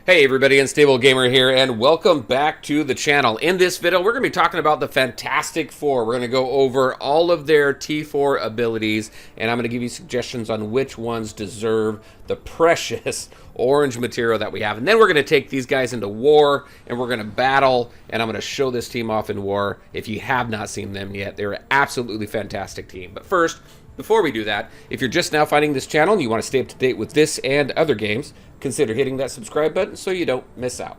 Hey everybody, Unstable Gamer here, and welcome back to the channel. In this video, we're going to be talking about the Fantastic Four. We're going to go over all of their T4 abilities, and I'm going to give you suggestions on which ones deserve the precious orange material that we have. And then we're going to take these guys into war, and we're going to battle, and I'm going to show this team off in war. If you have not seen them yet, they're an absolutely fantastic team. But first, before we do that, if you're just now finding this channel and you want to stay up to date with this and other games, consider hitting that subscribe button so you don't miss out.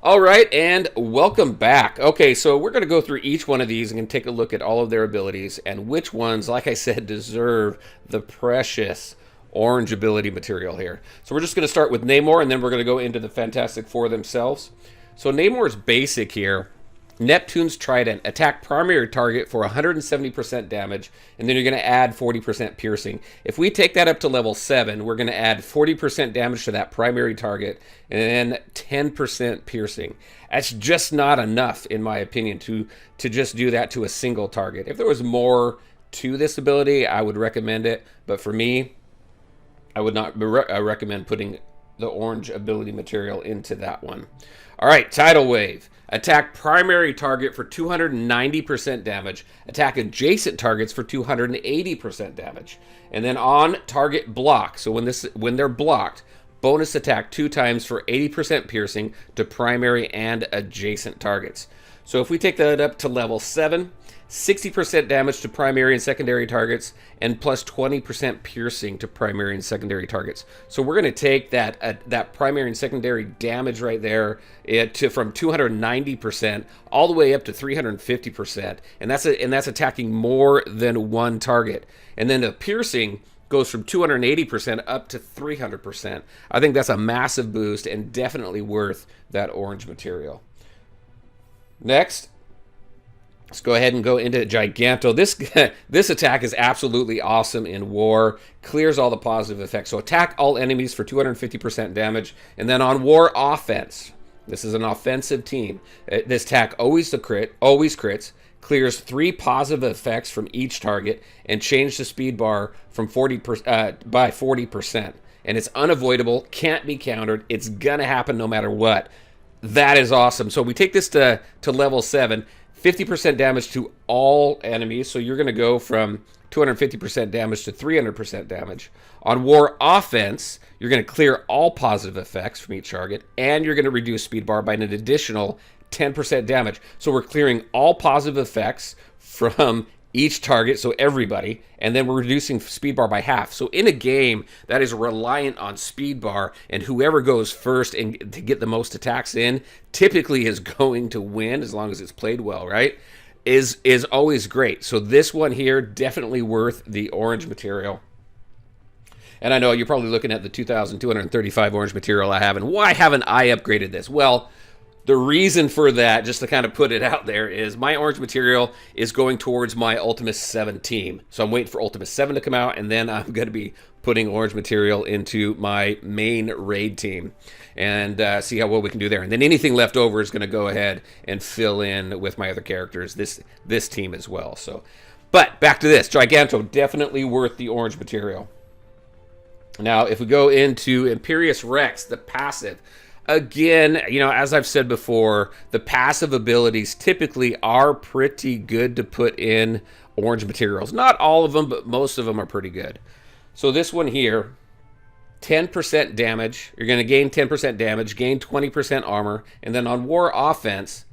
All right, and welcome back. Okay, so we're going to go through each one of these and take a look at all of their abilities and which ones, like I said, deserve the precious orange ability material here. So we're just going to start with Namor, and then we're going to go into the Fantastic Four themselves. So Namor's basic here. Neptune's Trident, attack primary target for 170% damage, and then you're going to add 40% piercing. If we take that up to level 7, we're going to add 40% damage to that primary target, and then 10% piercing. That's just not enough, in my opinion, to just do that to a single target. If there was more to this ability, I would recommend it, but for me, I would not recommend putting the orange ability material into that one. All right, Tidal Wave. Attack primary target for 290% damage. Attack adjacent targets for 280% damage. And then on target block. So when they're blocked, bonus attack 2 times for 80% piercing to primary and adjacent targets. So if we take that up to level 7, 60% damage to primary and secondary targets, and plus 20% piercing to primary and secondary targets. So we're going to take that primary and secondary damage right there from 290% all the way up to 350%, and that's attacking more than one target. And then the piercing goes from 280% up to 300%. I think that's a massive boost and definitely worth that orange material. Next, let's go ahead and go into Giganto. This attack is absolutely awesome in war. Clears all the positive effects. So attack all enemies for 250% damage. And then on war offense, this is an offensive team. This attack always crits. Clears 3 positive effects from each target and change the speed bar from by 40%. And it's unavoidable, can't be countered. It's gonna happen no matter what. That is awesome. So we take this to level 7. 50% damage to all enemies, so you're going to go from 250% damage to 300% damage. On war offense, you're going to clear all positive effects from each target, and you're going to reduce speed bar by an additional 10% damage. So we're clearing all positive effects from each target, so everybody, and then we're reducing speed bar by half. So in a game that is reliant on speed bar, and whoever goes first and to get the most attacks in typically is going to win, as long as it's played well, right? Is always great. So this one here, definitely worth the orange material. And I know you're probably looking at the 2,235 orange material I have, and why haven't I upgraded this? Well, the reason for that, just to kind of put it out there, is my orange material is going towards my Ultimus 7 team. So I'm waiting for Ultimus 7 to come out, and then I'm going to be putting orange material into my main raid team and see how well we can do there. And then anything left over is going to go ahead and fill in with my other characters, this team as well. So, but back to this. Giganto, definitely worth the orange material. Now, if we go into Imperious Rex, the passive, again, you know, as I've said before, the passive abilities typically are pretty good to put in orange materials. Not all of them, but most of them are pretty good. So this one here, 10% damage. You're going to gain 10% damage, gain 20% armor, and then on war offense,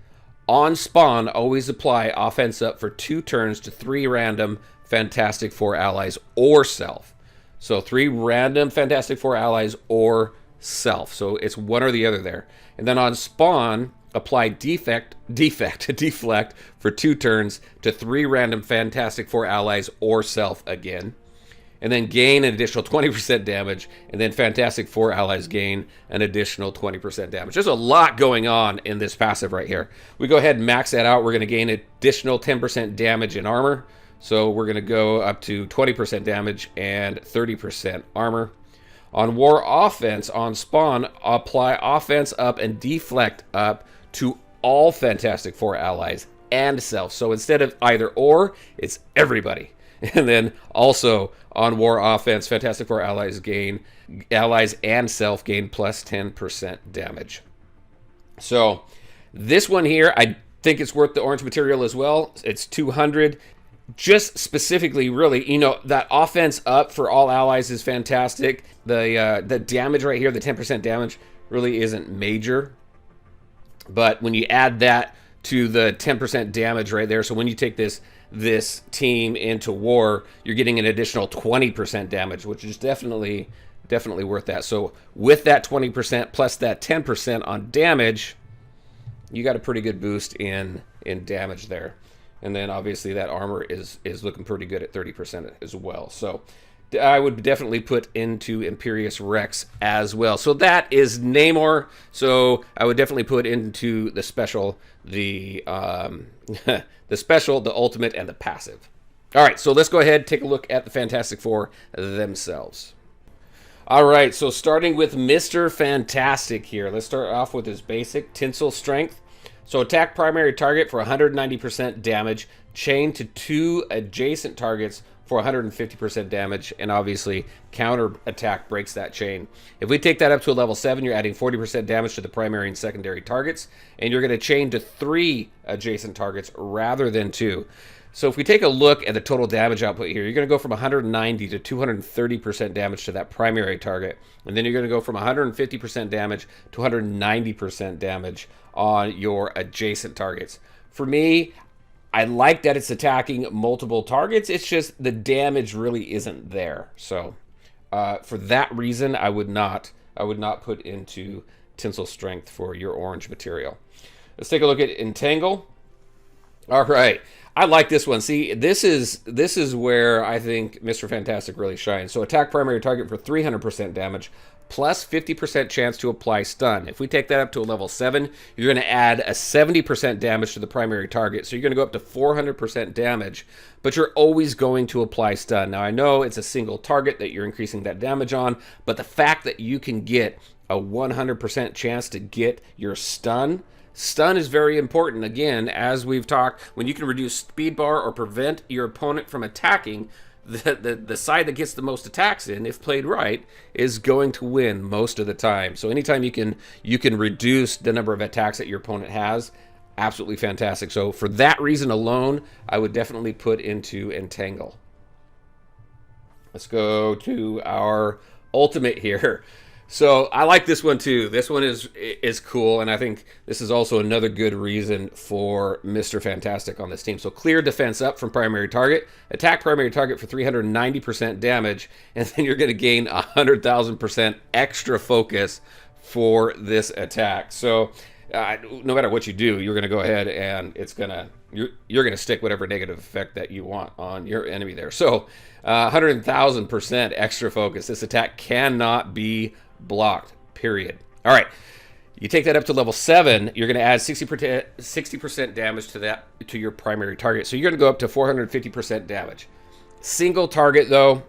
on spawn, always apply offense up for 2 turns to 3 random Fantastic Four allies or self. So 3 random Fantastic Four allies or self. So it's one or the other there. And then on spawn, apply deflect for 2 turns to 3 random Fantastic Four allies or self again. And then gain an additional 20% damage, and then Fantastic Four allies gain an additional 20% damage. There's a lot going on in this passive right here. We go ahead and max that out. We're going to gain additional 10% damage in armor. So we're going to go up to 20% damage and 30% armor. On war offense, on spawn, apply offense up and deflect up to all Fantastic Four allies and self. So instead of either or, it's everybody. And then also on war offense, Fantastic Four allies and self gain plus 10% damage. So this one here, I think it's worth the orange material as well. It's 200. Just specifically, really, that offense up for all allies is fantastic. The damage right here, the 10% damage, really isn't major. But when you add that to the 10% damage right there, so when you take this team into war, you're getting an additional 20% damage, which is definitely worth that. So with that 20% plus that 10% on damage, you got a pretty good boost in damage there. And then obviously that armor is looking pretty good at 30% as well. So I would definitely put into Imperious Rex as well. So that is Namor. So I would definitely put into the special, the special, the ultimate, and the passive. All right, so let's go ahead and take a look at the Fantastic Four themselves. All right, so starting with Mr. Fantastic here. Let's start off with his basic Tensile Strength. So attack primary target for 190% damage, chain to 2 adjacent targets for 150% damage, and obviously counter attack breaks that chain. If we take that up to a level 7, you're adding 40% damage to the primary and secondary targets, and you're going to chain to 3 adjacent targets rather than 2. So if we take a look at the total damage output here, you're going to go from 190 to 230% damage to that primary target, and then you're going to go from 150% damage to 190% damage on your adjacent targets. For me, I like that it's attacking multiple targets. It's just the damage really isn't there. So for that reason, I would not put into Tensile Strength for your orange material. Let's take a look at Entangle. All right. I like this one. See, this is where I think Mr. Fantastic really shines. So attack primary target for 300% damage, plus 50% chance to apply stun. If we take that up to a level 7, you're going to add a 70% damage to the primary target. So you're going to go up to 400% damage, but you're always going to apply stun. Now, I know it's a single target that you're increasing that damage on, but the fact that you can get a 100% chance to get your stun is very important. Again, as we've talked, when you can reduce speed bar or prevent your opponent from attacking, the side that gets the most attacks in, if played right, is going to win most of the time. So anytime you can reduce the number of attacks that your opponent has, absolutely fantastic. So for that reason alone, I would definitely put into Entangle. Let's go to our ultimate here. So I like this one too. This one is cool, and I think this is also another good reason for Mr. Fantastic on this team. So clear defense up from primary target, attack primary target for 390% damage, and then you're going to gain 100,000% extra focus for this attack. So no matter what you do, you're going to go ahead and you're going to stick whatever negative effect that you want on your enemy there. So 100,000% extra focus. This attack cannot be blocked, period. All right, you take that up to level 7, you're going to add 60% damage to your primary target. So you're going to go up to 450% damage. Single target though,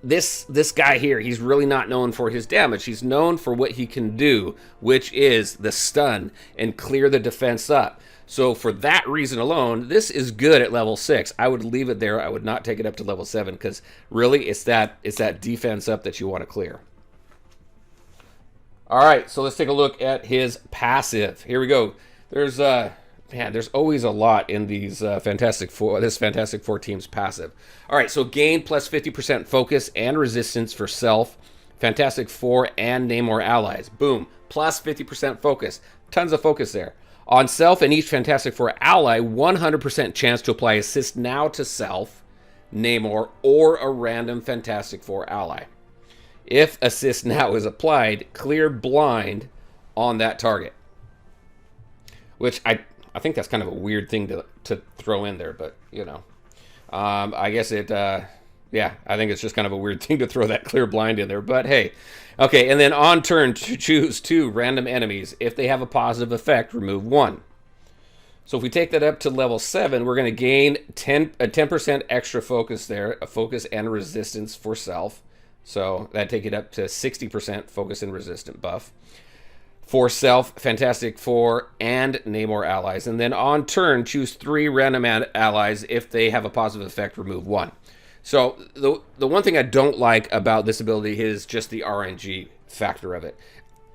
this guy here, he's really not known for his damage. He's known for what he can do, which is the stun and clear the defense up. So for that reason alone, this is good at level 6. I would leave it there. I would not take it up to level 7 because really it's that defense up that you want to clear. All right, so let's take a look at his passive. Here we go. There's always a lot in these Fantastic Four team's passive. All right, so gain plus 50% focus and resistance for self, Fantastic Four and Namor allies. Boom, plus 50% focus. Tons of focus there. On self and each Fantastic Four ally, 100% chance to apply assist now to self, Namor, or a random Fantastic Four ally. If assist now is applied, clear blind on that target. Which I think that's kind of a weird thing to throw in there, but I guess I think it's just kind of a weird thing to throw that clear blind in there, but hey. Okay, and then on turn, choose 2 random enemies. If they have a positive effect, remove 1. So if we take that up to level 7, we're going to gain a 10% extra focus there, a focus and resistance for self. So that'd take it up to 60% focus and resistant buff. For self, Fantastic Four, and Namor allies. And then on turn, choose 3 random allies. If they have a positive effect, remove 1. So the one thing I don't like about this ability is just the RNG factor of it.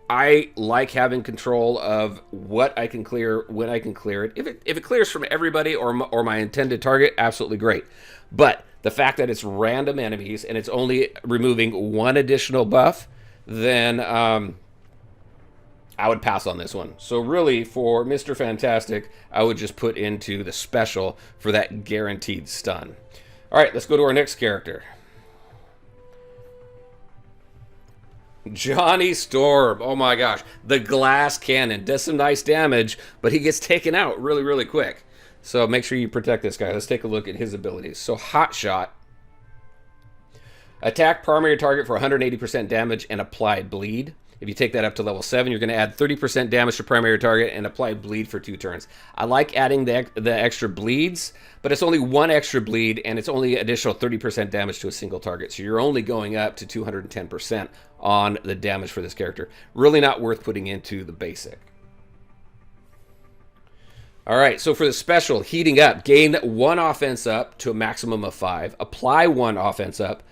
I like having control of what I can clear, when I can clear it. If it clears from everybody or my intended target, absolutely great. But the fact that it's random enemies and it's only removing 1 additional buff, then I would pass on this one. So really, for Mr. Fantastic, I would just put into the special for that guaranteed stun. All right, let's go to our next character. Johnny Storm. Oh my gosh. The glass cannon does some nice damage, but he gets taken out really, really quick. So make sure you protect this guy. Let's take a look at his abilities. So Hot Shot. Attack primary target for 180% damage and applied bleed. If you take that up to level 7, you're going to add 30% damage to primary target and apply bleed for 2 turns. I like adding the extra bleeds, but it's only 1 extra bleed, and it's only additional 30% damage to a single target. So you're only going up to 210% on the damage for this character. Really not worth putting into the basic. All right, so for the special, Heating Up, gain 1 offense up to a maximum of 5. Apply 1 offense up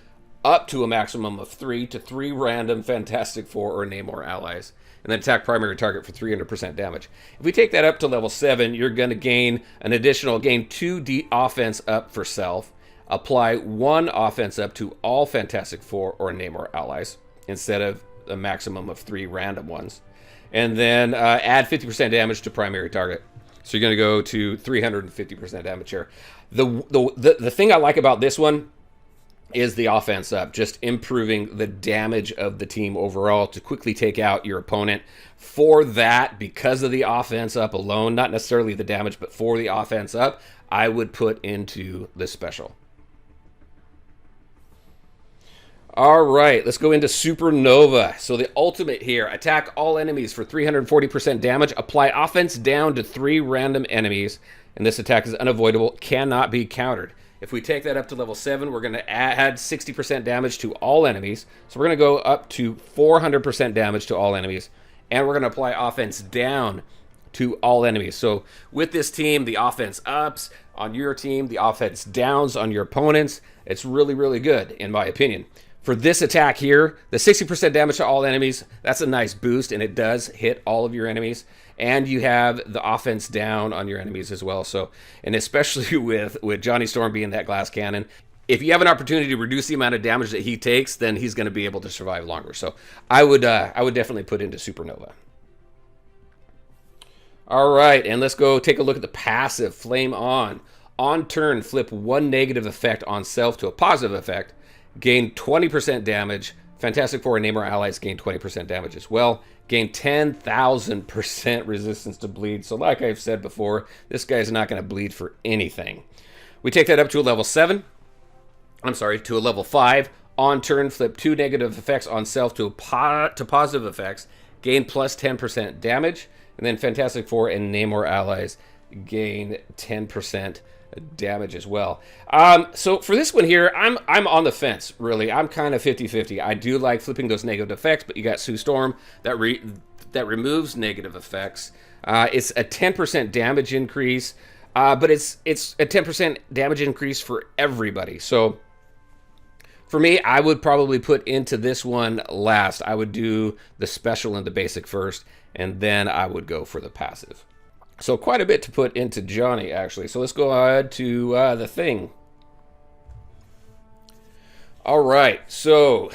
to a maximum of 3 to 3 random Fantastic Four or Namor allies, and then attack primary target for 300% damage. If we take that up to level 7, you're going to gain 2 offense up for self, apply 1 offense up to all Fantastic Four or Namor allies instead of a maximum of 3 random ones, and then add 50% damage to primary target. So you're going to go to 350% damage here. The thing I like about this one is the offense up, just improving the damage of the team overall to quickly take out your opponent. For that, because of the offense up alone, not necessarily the damage, but for the offense up, I would put into the special. All right, let's go into Supernova. So the ultimate here, attack all enemies for 340% damage, apply offense down to 3 random enemies, and this attack is unavoidable, cannot be countered. If we take that up to level 7, we're going to add 60% damage to all enemies. So we're going to go up to 400% damage to all enemies. And we're going to apply offense down to all enemies. So with this team, the offense ups on your team, the offense downs on your opponents. It's really, really good, in my opinion. For this attack here, the 60% damage to all enemies, that's a nice boost, and it does hit all of your enemies. And you have the offense down on your enemies as well. So, and especially with Johnny Storm being that glass cannon, if you have an opportunity to reduce the amount of damage that he takes, then he's going to be able to survive longer. So I would definitely put into Supernova. All right, and let's go take a look at the passive, Flame On. On turn, flip 1 negative effect on self to a positive effect. Gain 20% damage. Fantastic Four and Namor allies gain 20% damage as well. Gain 10,000% resistance to bleed. So like I've said before, this guy's not going to bleed for anything. We take that up to a level 7. To a level 5. On turn, flip 2 negative effects on self to positive effects. Gain plus 10% damage. And then Fantastic Four and Namor allies gain 10% damage as well. So for this one here, I'm on the fence, really. I'm kind of 50-50. I do like flipping those negative effects, but you got Sue Storm that removes negative effects. It's a 10% damage increase, but it's a 10% damage increase for everybody. So for me, I would probably put into this one last. I would do the special and the basic first, and then I would go for the passive. So quite a bit to put into Johnny, actually. So let's go ahead to the Thing. All right, so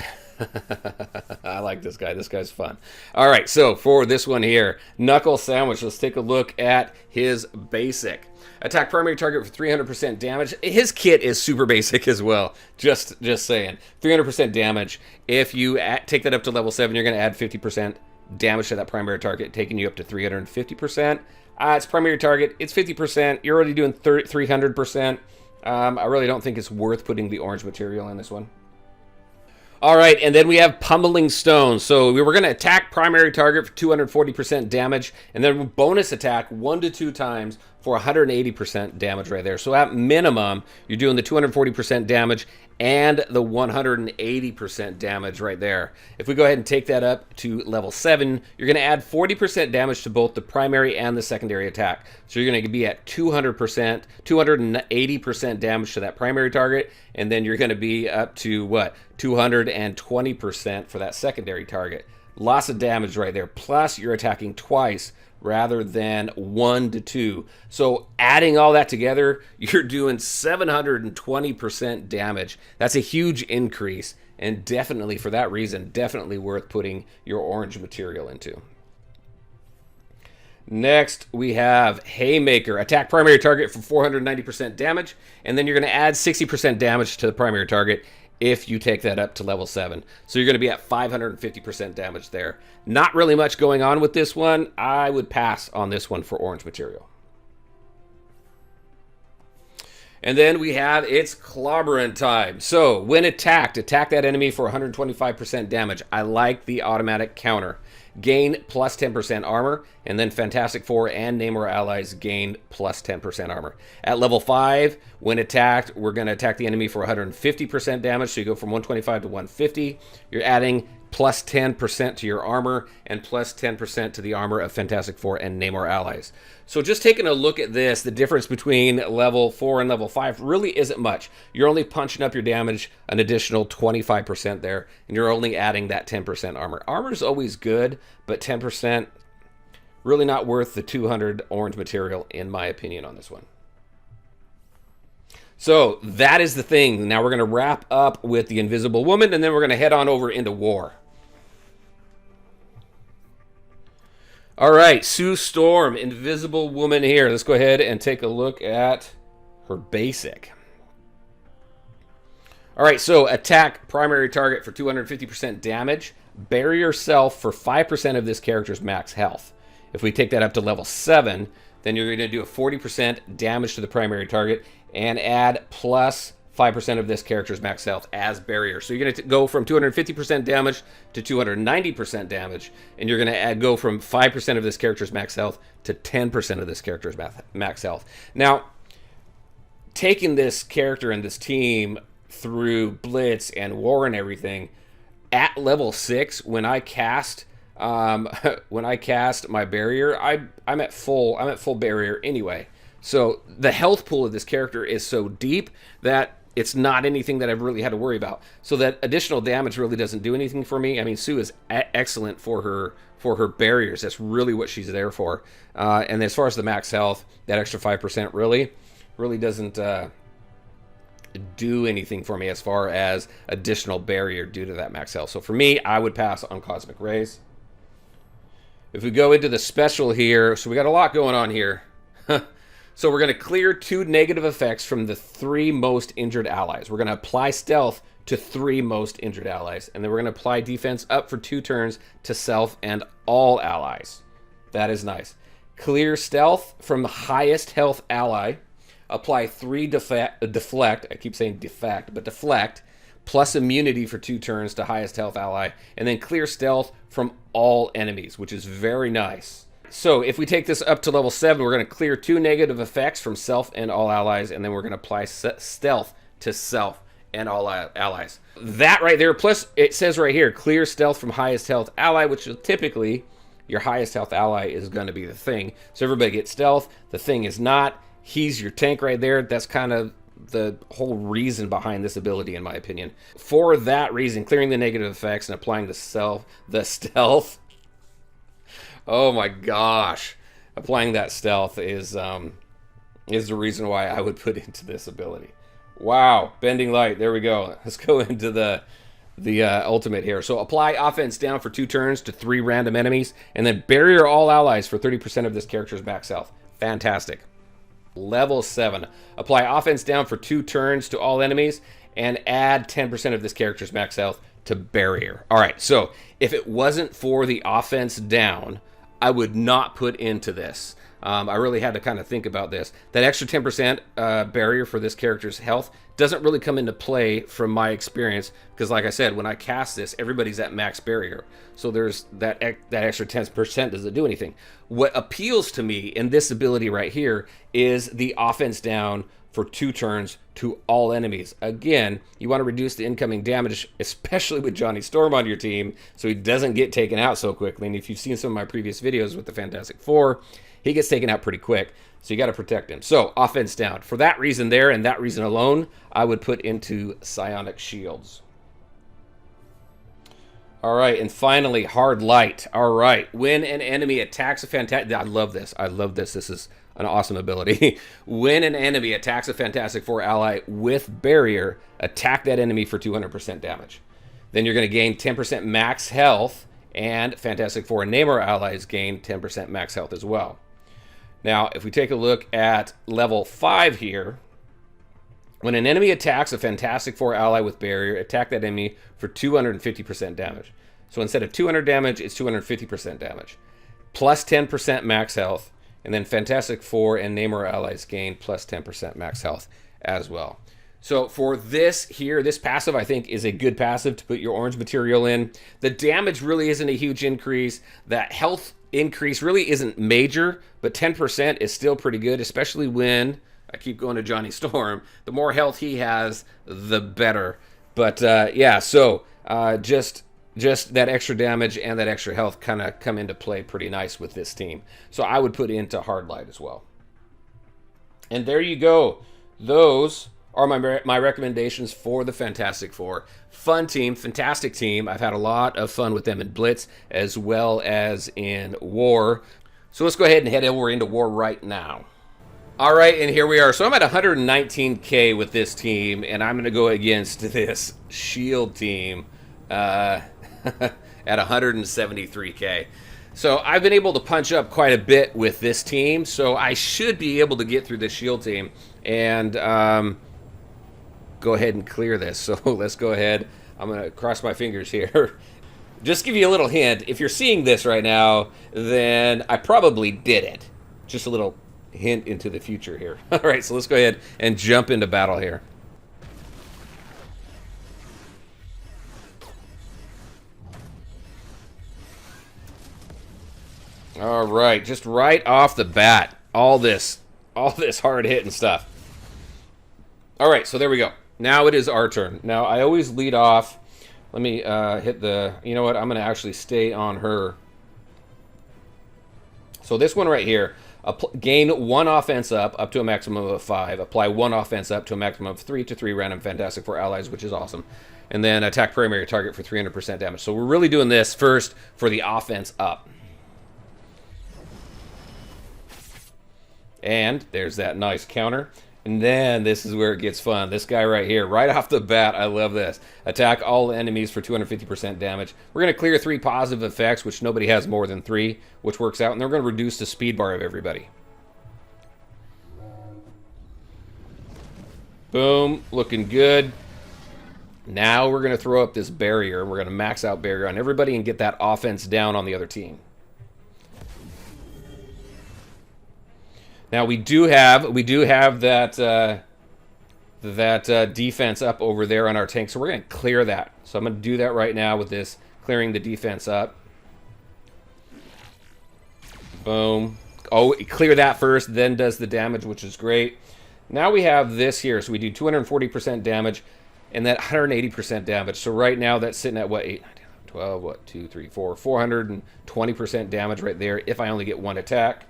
I like this guy. This guy's fun. All right, so for this one here, Knuckle Sandwich, let's take a look at his basic. Attack primary target for 300% damage. His kit is super basic as well. Just saying. 300% damage. If you take that up to level 7, you're going to add 50% damage to that primary target, taking you up to 350%. It's primary target. It's 50%. You're already doing 300%. I really don't think it's worth putting the orange material in this one. All right, and then we have Pummeling Stone. So we were going to attack primary target for 240% damage, and then bonus attack 1 to 2 times for 180% damage right there. So at minimum, you're doing the 240% damage and the 180% damage right there. If we go ahead and take that up to level 7, you're going to add 40% damage to both the primary and the secondary attack. So you're going to be at 200%, 280% damage to that primary target, and then you're going to be up to, what, 220% for that secondary target. Lots of damage right there. Plus, you're attacking twice rather than 1 to 2. So adding all that together, you're doing 720% damage. That's a huge increase, and definitely for that reason, definitely worth putting your orange material into. Next, we have Haymaker. Attack primary target for 490% damage, and then you're going to add 60% damage to the primary target if you take that up to level 7. So you're going to be at 550% damage there. Not really much going on with this one. I would pass on this one for orange material. And then we have its clobbering time. So when attacked, attack that enemy for 125% damage. I like the automatic counter. Gain plus 10% armor, and then Fantastic Four and Namor allies gain plus 10% armor. At level 5, when attacked, we're going to attack the enemy for 150% damage, so you go from 125 to 150. You're adding plus 10% to your armor, and plus 10% to the armor of Fantastic Four and Namor allies. So just taking a look at this, the difference between level 4 and level 5 really isn't much. You're only punching up your damage an additional 25% there, and you're only adding that 10% armor. Armor's always good, but 10% really not worth the 200 orange material, in my opinion, on this one. So that is the thing. Now we're going to wrap up with the Invisible Woman, and then we're going to head on over into war. All right, Sue Storm, Invisible Woman here. Let's go ahead and take a look at her basic. All right, so attack primary target for 250% damage. Bury yourself for 5% of this character's max health. If we take that up to level 7, then you're going to do a 40% damage to the primary target and add plus 5% of this character's max health as barrier. So you're going to go from 250% damage to 290% damage, and you're going to go from 5% of this character's max health to 10% of this character's max health. Now, taking this character and this team through Blitz and War and everything, at level 6, when I cast my barrier, I'm at full barrier anyway. So the health pool of this character is so deep that it's not anything that I've really had to worry about. So that additional damage really doesn't do anything for me. I mean, Sue is excellent for her barriers. That's really what she's there for. And as far as the max health, that extra 5% really doesn't do anything for me as far as additional barrier due to that max health. So for me, I would pass on Cosmic Rays. If we go into the special here, so we got a lot going on here. So we're going to clear 2 negative effects from the 3 most injured allies. We're going to apply stealth to 3 most injured allies. And then we're going to apply defense up for 2 turns to self and all allies. That is nice. Clear stealth from the highest health ally. Apply 3 deflect. I keep saying defect, but deflect. Plus immunity for 2 turns to highest health ally. And then clear stealth from all enemies, which is very nice. So if we take this up to level 7, we're going to clear 2 negative effects from self and all allies, and then we're going to apply stealth to self and all allies. That right there, plus it says right here, clear stealth from highest health ally, which is typically your highest health ally is going to be the Thing. So everybody gets stealth. The Thing is not. He's your tank right there. That's kind of the whole reason behind this ability, in my opinion. For that reason, clearing the negative effects and applying the stealth. Oh my gosh. Applying that stealth is the reason why I would put into this ability. Wow. Bending Light. There we go. Let's go into the ultimate here. So apply offense down for 2 turns to 3 random enemies, and then barrier all allies for 30% of this character's max health. Fantastic. Level 7. Apply offense down for 2 turns to all enemies, and add 10% of this character's max health to barrier. All right, so if it wasn't for the offense down, I would not put into this. I really had to kind of think about this. That extra 10% barrier for this character's health doesn't really come into play from my experience because, like I said, when I cast this, everybody's at max barrier. So there's that extra 10% doesn't do anything. What appeals to me in this ability right here is the offense down for 2 turns to all enemies. Again, you want to reduce the incoming damage, especially with Johnny Storm on your team, so he doesn't get taken out so quickly. And if you've seen some of my previous videos with the Fantastic Four, he gets taken out pretty quick, so you got to protect him. So, offense down. For that reason there, and that reason alone, I would put into Psionic Shields. All right, and finally, Hard Light. All right, when an enemy attacks a Fantastic... I love this. I love this. This is an awesome ability. When an enemy attacks a Fantastic Four ally with Barrier, attack that enemy for 200% damage. Then you're going to gain 10% max health, and Fantastic Four and Namor allies gain 10% max health as well. Now, if we take a look at level 5 here, when an enemy attacks a Fantastic Four ally with Barrier, attack that enemy for 250% damage. So instead of 200 damage, it's 250% damage. Plus 10% max health, and then Fantastic Four and Namor allies gain plus 10% max health as well. So for this here, this passive I think is a good passive to put your orange material in. The damage really isn't a huge increase. That health increase really isn't major, but 10% is still pretty good, especially when, I keep going to Johnny Storm, the more health he has, the better. But yeah, so just that extra damage and that extra health kind of come into play pretty nice with this team. So I would put into Hard Light as well. And there you go. Those are my recommendations for the Fantastic Four. Fun team, fantastic team. I've had a lot of fun with them in Blitz as well as in War. So let's go ahead and head over into War right now. All right, and here we are. So I'm at 119K with this team, and I'm going to go against this Shield team at 173K. So I've been able to punch up quite a bit with this team, so I should be able to get through this Shield team and go ahead and clear this. So let's go ahead. I'm going to cross my fingers here. Just give you a little hint. If you're seeing this right now, then I probably did it. Just a little hint into the future here. All right, so let's go ahead and jump into battle here. All right, just right off the bat, all this hard hitting stuff. All right, so there we go. Now it is our turn. Now I always lead off. Let me hit the, you know what, I'm going to actually stay on her. So this one right here, gain 1 offense up to a maximum of 5. Apply 1 offense up to a maximum of 3 to 3 random Fantastic Four allies, which is awesome. And then attack primary target for 300% damage. So we're really doing this first for the offense up. And there's that nice counter. And then this is where it gets fun. This guy right here, right off the bat, I love this. Attack all enemies for 250% damage. We're going to clear 3 positive effects, which nobody has more than 3, which works out. And then we're going to reduce the speed bar of everybody. Boom, looking good. Now we're going to throw up this barrier. We're going to max out barrier on everybody and get that offense down on the other team. Now we do have that defense up over there on our tank, so we're going to clear that. So I'm going to do that right now with this, clearing the defense up. Boom. Oh, clear that first, then does the damage, which is great. Now we have this here, so we do 240% damage and that 180% damage. So right now that's sitting at what, 8, 9, 10, 12, what, 2, 3, 4, 420% damage right there if I only get 1 attack.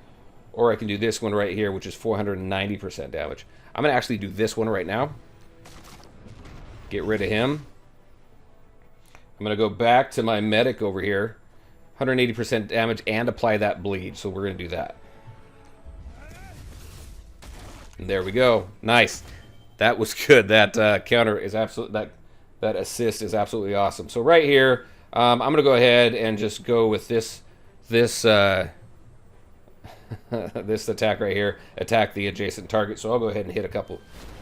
Or I can do this one right here, which is 490% damage. I'm going to actually do this one right now. Get rid of him. I'm going to go back to my medic over here. 180% damage and apply that bleed. So we're going to do that. And there we go. Nice. That was good. That counter is absolutely, that assist is absolutely awesome. So right here, I'm going to go ahead and just go with this this attack right here, attack the adjacent target. So I'll go ahead and hit a couple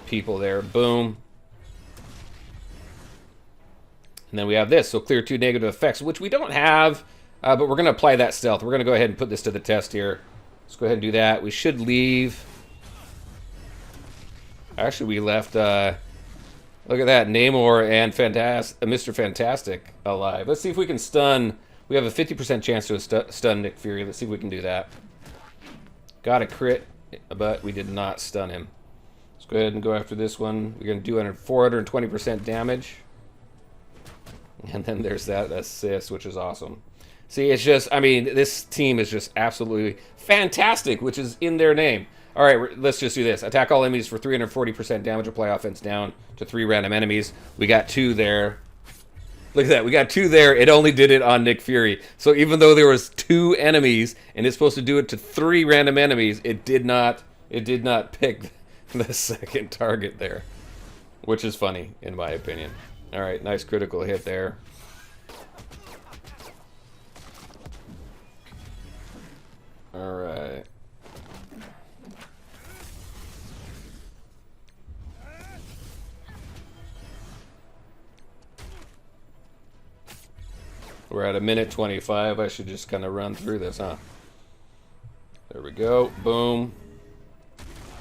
people there. Boom. And then we have this. So clear 2 negative effects, which we don't have, but we're going to apply that stealth. We're going to go ahead and put this to the test here. Let's go ahead and do that. We should leave. Actually, we left, look at that, Namor and Mr. Fantastic alive. Let's see if we can stun. We have a 50% chance to stun Nick Fury. Let's see if we can do that. Got a crit, but we did not stun him. Let's go ahead and go after this one. We're going to do 420% damage. And then there's that assist, which is awesome. See, it's just, I mean, this team is just absolutely fantastic, which is in their name. All right, let's just do this. Attack all enemies for 340% damage. Apply offense down to 3 random enemies. We got 2 there. Look at that. We got 2 there. It only did it on Nick Fury. So even though there was 2 enemies and it's supposed to do it to 3 random enemies, it did not pick the second target there, which is funny in my opinion. All right, nice critical hit there. All right. We're at 1:25. I should just kind of run through this, huh? There we go. Boom.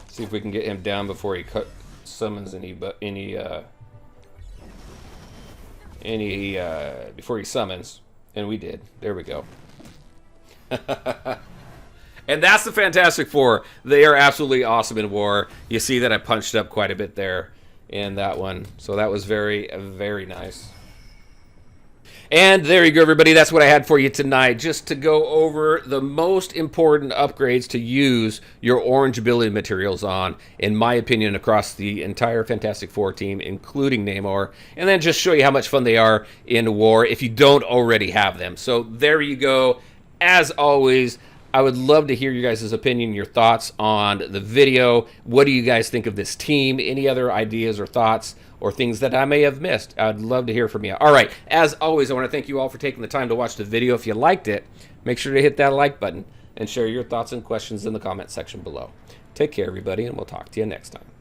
See if we can get him down before he summons before he summons. And we did. There we go. And that's the Fantastic Four. They are absolutely awesome in war. You see that I punched up quite a bit there in that one. So that was very, very nice. And there you go, everybody. That's what I had for you tonight, just to go over the most important upgrades to use your orange ability materials on, in my opinion, across the entire Fantastic Four team, including Namor, and then just show you how much fun they are in war if you don't already have them. So there you go. As always, I would love to hear you guys' opinion, your thoughts on the video. What do you guys think of this team? Any other ideas or thoughts or things that I may have missed? I'd love to hear from you. All right, as always, I want to thank you all for taking the time to watch the video. If you liked it, make sure to hit that like button and share your thoughts and questions in the comment section below. Take care, everybody, and we'll talk to you next time.